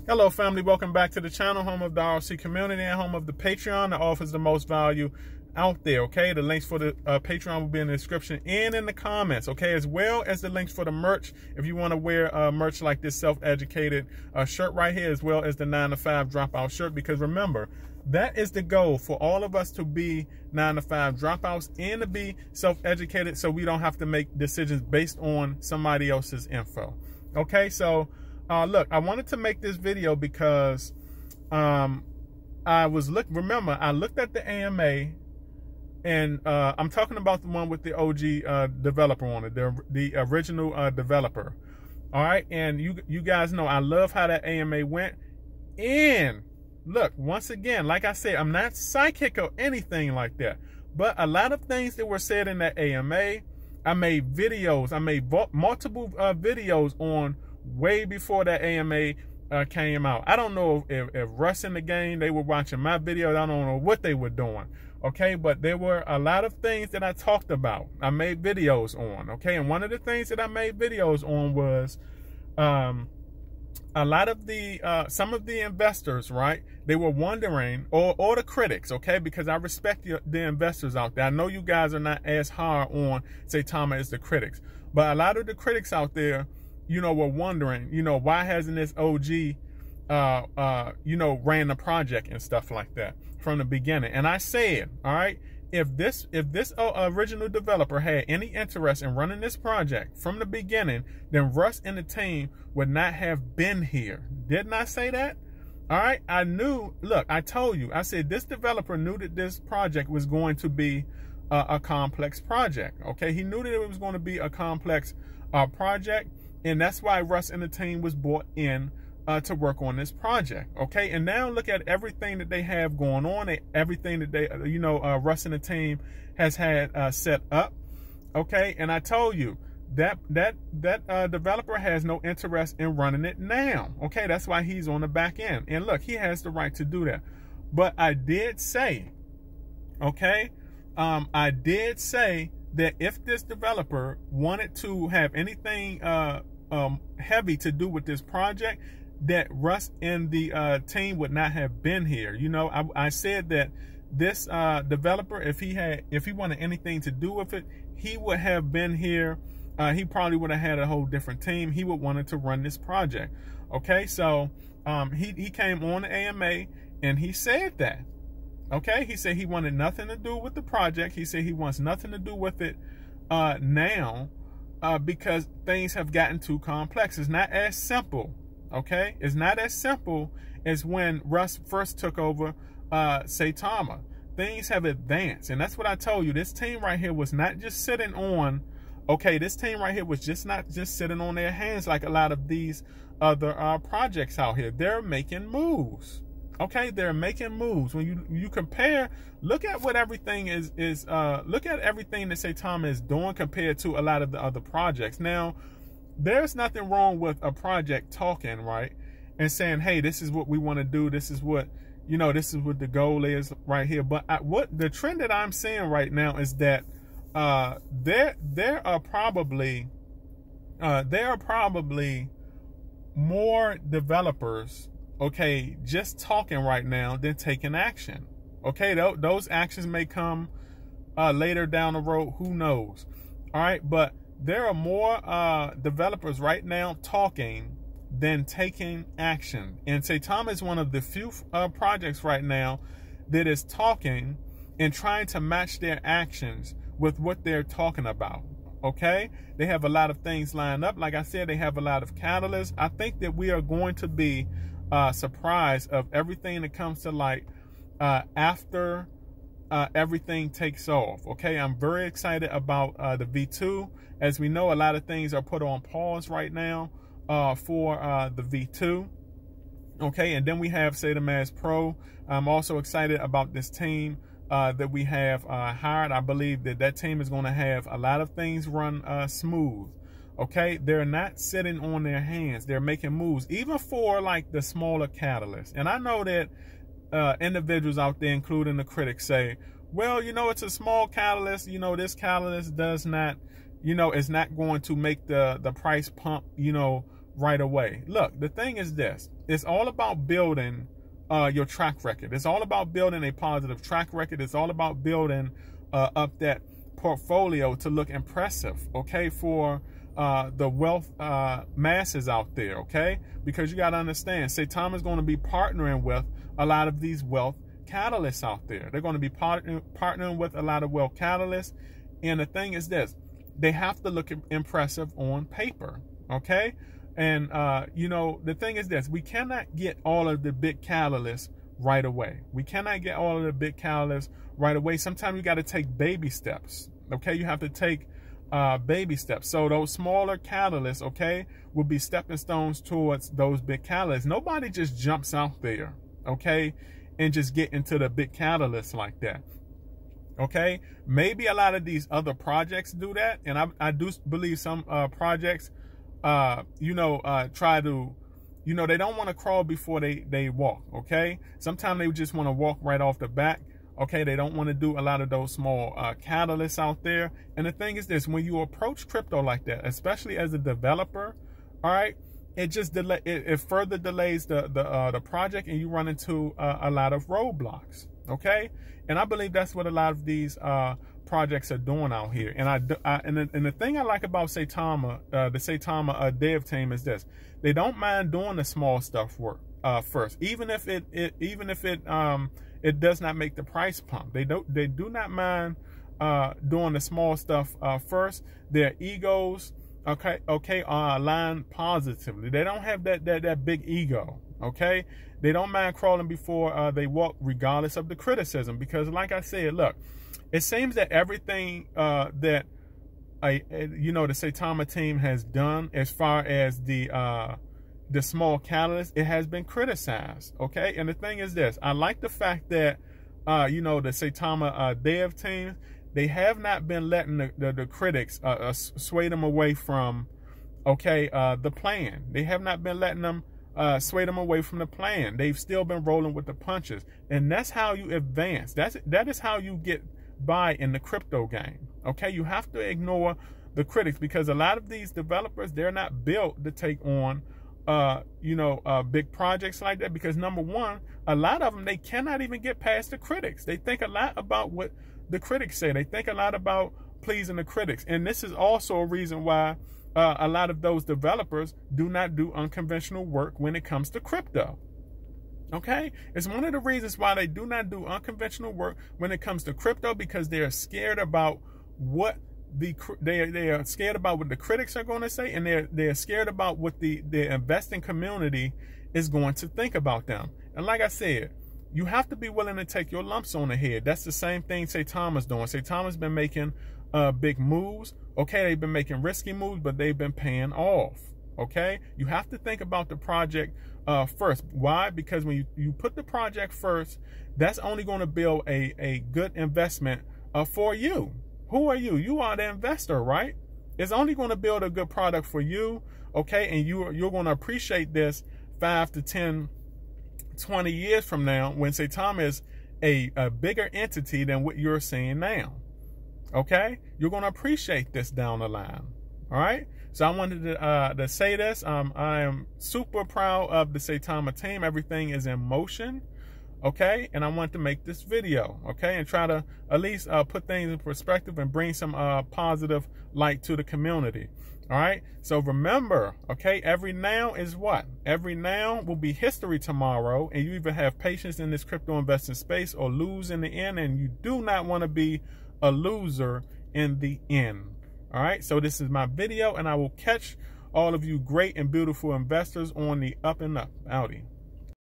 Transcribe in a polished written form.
Hello family, welcome back to the channel, home of the RC community and home of the Patreon that offers the most value out there. Okay, the links for the Patreon will be in the description and in the comments, okay, as well as the links for the merch if you want to wear merch like this self-educated shirt right here, as well as the 9-to-5 dropout shirt, because remember, that is the goal, for all of us to be 9-to-5 dropouts and to be self-educated, so we don't have to make decisions based on somebody else's info. Okay, so look, I wanted to make this video because I looked at the AMA, and I'm talking about the one with the OG developer on it, the original developer. All right, and you guys know I love how that AMA went. And look, once again, like I said, I'm not psychic or anything like that, but a lot of things that were said in that AMA, I made videos. I made multiple videos on way before that AMA came out. I don't know if Russ in the game, they were watching my videos. I don't know what they were doing. Okay, but there were a lot of things that I talked about. I made videos on. Okay, and one of the things that I made videos on was a lot of the some of the investors, right? They were wondering, or the critics, okay? Because I respect the investors out there. I know you guys are not as hard on Saitama as the critics, but a lot of the critics out there, you know, were wondering, you know, why hasn't this OG, you know, ran the project and stuff like that from the beginning? And I said, all right, if this original developer had any interest in running this project from the beginning, then Russ and the team would not have been here. Didn't I say that? All right, I knew. Look, I told you. I said this developer knew that this project was going to be a complex project. Okay, he knew that it was going to be a complex project, and that's why Russ and the team was brought in to work on this project. Okay, and now look at everything that they have going on, everything that they, you know, Russ and the team has had set up. Okay, and I told you that developer has no interest in running it now. Okay, that's why he's on the back end, and look, he has the right to do that. But I did say, okay, I did say that if this developer wanted to have anything heavy to do with this project, that Russ and the team would not have been here. You know, I said that this developer, if he wanted anything to do with it, he would have been here. He probably would have had a whole different team. He would wanted to run this project. Okay, so he came on the AMA and he said that. Okay, he said he wanted nothing to do with the project. He said he wants nothing to do with it now because things have gotten too complex. It's not as simple. Okay, it's not as simple as when Russ first took over Saitama. Things have advanced, and that's what I told you. This team right here was not just sitting on. Okay, this team right here was not just sitting on their hands like a lot of these other projects out here. They're making moves. Okay, they're making moves. When you compare, look at what everything look at everything that Saitama is doing compared to a lot of the other projects. Now, there's nothing wrong with a project talking, right, and saying, hey, this is what we want to do. This is what, you know, this is what the goal is right here. But what the trend that I'm seeing right now is that there are probably more developers, okay, just talking right now than taking action. Okay, those actions may come later down the road. Who knows? All right, but there are more developers right now talking than taking action. And Saitama is one of the few projects right now that is talking and trying to match their actions with what they're talking about. Okay, they have a lot of things lined up. Like I said, they have a lot of catalysts. I think that we are going to be surprised of everything that comes to light after everything takes off. Okay, I'm very excited about the V2. As we know, a lot of things are put on pause right now for the V2. Okay, and then we have SAITAMASK Pro. I'm also excited about this team that we have hired. I believe that team is going to have a lot of things run smooth. Okay, they're not sitting on their hands. They're making moves, even for like the smaller catalysts. And I know that individuals out there, including the critics, say, well, you know, it's a small catalyst. You know, this catalyst does not, you know, it's not going to make the price pump, you know, right away. Look, the thing is this. It's all about building your track record. It's all about building a positive track record. It's all about building up that portfolio to look impressive, okay, for the wealth masses out there, okay? Because you got to understand, Saitama is going to be partnering with a lot of these wealth catalysts out there. They're going to be partnering with a lot of wealth catalysts. And the thing is this, they have to look impressive on paper, okay? And, you know, the thing is this, we cannot get all of the big catalysts right away. We cannot get all of the big catalysts right away. Sometimes you got to take baby steps, okay? You have to take baby steps. So those smaller catalysts, okay, will be stepping stones towards those big catalysts. Nobody just jumps out there, okay, and just get into the big catalysts like that. Okay, maybe a lot of these other projects do that, and I do believe some projects, you know, try to, you know, they don't want to crawl before they walk. Okay, sometimes they just want to walk right off the bat. Okay, they don't want to do a lot of those small catalysts out there. And the thing is this: when you approach crypto like that, especially as a developer, all right, it just it further delays the project, and you run into a lot of roadblocks. Okay, and I believe that's what a lot of these projects are doing out here. And the thing I like about Saitama, the Saitama dev team, is this: they don't mind doing the small stuff work first, even if it does not make the price pump. They do not mind doing the small stuff first. Their egos, okay, are aligned positively. They don't have that big ego. Okay, they don't mind crawling before they walk, regardless of the criticism. Because, like I said, look, it seems that everything that you know, the Saitama team has done as far as the small catalyst, it has been criticized. Okay, and the thing is this: I like the fact that you know, the Saitama dev team, they have not been letting the critics sway them away from, okay, the plan. They have not been letting them sway them away from the plan. They've still been rolling with the punches, and that's how you advance. That is how you get by in the crypto game. Okay, you have to ignore the critics, because a lot of these developers, they're not built to take on you know, big projects like that, because number one, a lot of them, they cannot even get past the critics. They think a lot about what the critics say. They think a lot about pleasing the critics, and this is also a reason why a lot of those developers do not do unconventional work when it comes to crypto. Okay, it's one of the reasons why they do not do unconventional work when it comes to crypto, because they are scared about what they are scared about what the critics are going to say, and they're scared about what the investing community is going to think about them. And like I said, you have to be willing to take your lumps on the head. That's the same thing Saitama's doing. Saitama's been making big moves. Okay, they've been making risky moves, but they've been paying off. Okay, you have to think about the project first. Why? Because when you put the project first, that's only going to build a good investment for you. Who are you? You are the investor, right? It's only going to build a good product for you, okay? And you're going to appreciate this 5 to 10, 20 years from now, when Saitama is a bigger entity than what you're seeing now, okay? You're going to appreciate this down the line, all right? So I wanted to say this. I am super proud of the Saitama team. Everything is in motion. Okay, and I want to make this video, okay, and try to at least put things in perspective and bring some positive light to the community. All right, so remember, okay, every now is what? Every now will be history tomorrow, and you either have patience in this crypto investing space or lose in the end, and you do not want to be a loser in the end. All right, so this is my video, and I will catch all of you great and beautiful investors on the up and up. Outie.